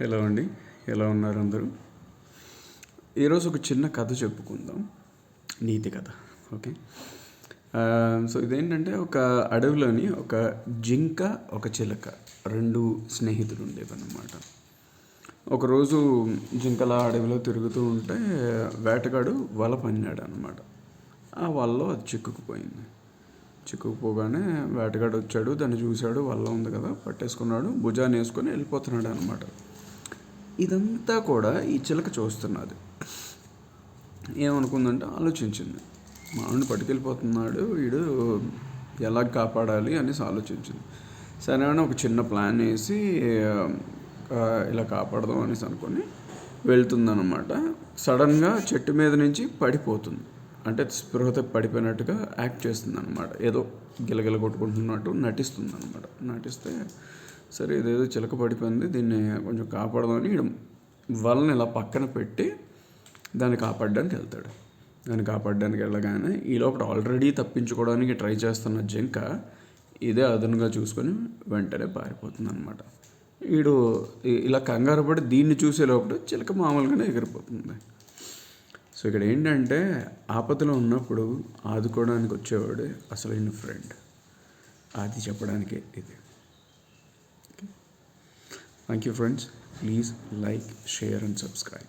Hello అండి, ఎలా ఉన్నారు అందరూ? ఈరోజు ఒక చిన్న కథ చెప్పుకుందాం, నీతి కథ. ఓకే. సో ఇదేంటంటే, ఒక అడవిలోని ఒక జింక, ఒక చిలక, రెండు స్నేహితులు ఉండేవన్నమాట. ఒకరోజు జింకల అడవిలో తిరుగుతూ ఉంటే వేటగాడు వల పన్నాడు అనమాట. ఆ వలలో అది చిక్కుకుపోగానే వేటగాడు వచ్చాడు, దాన్ని చూశాడు, వల్ల ఉంది కదా, పట్టేసుకున్నాడు, భుజాన్ని వేసుకొని వెళ్ళిపోతున్నాడు అనమాట. ఇదంతా కూడా ఈ చిలక చూస్తున్నది. ఏమనుకుందంటే, ఆలోచించింది, మామిడిని పట్టుకెళ్ళిపోతున్నాడు వీడు, ఎలా కాపాడాలి అనేసి ఆలోచించింది. సరే అని ఒక చిన్న ప్లాన్ వేసి ఇలా కాపాడదాం అనేసి అనుకొని వెళ్తుందన్నమాట. సడన్గా చెట్టు మీద నుంచి పడిపోతుంది. అంటే స్పృహత పడిపోయినట్టుగా యాక్ట్ చేస్తుంది అనమాట. ఏదో గిలగిల కొట్టుకుంటున్నట్టు నటిస్తుంది అనమాట. నటిస్తే సరే ఇదేదో చిలక పడిపోయింది, దీన్ని కొంచెం కాపాడదామని వలని ఇలా పక్కన పెట్టి దాన్ని కాపాడడానికి వెళ్తాడు. దాన్ని కాపాడడానికి వెళ్ళగానే ఈ లోపల ఆల్రెడీ తప్పించుకోవడానికి ట్రై చేస్తున్న జింక ఇదే అదనుగా చూసుకొని వెంటనే పారిపోతుంది అనమాట. వీడు ఇలా కంగారు పడి దీన్ని చూసే లోపల చిలక మామూలుగానే ఎగిరిపోతుంది. సో ఇక్కడ ఏంటంటే, ఆపదలో ఉన్నప్పుడు ఆదుకోవడానికి వచ్చేవాడు అసలైన ఫ్రెండ్. అది చెప్పడానికి ఇది. Thank you friends. Please like, share and subscribe.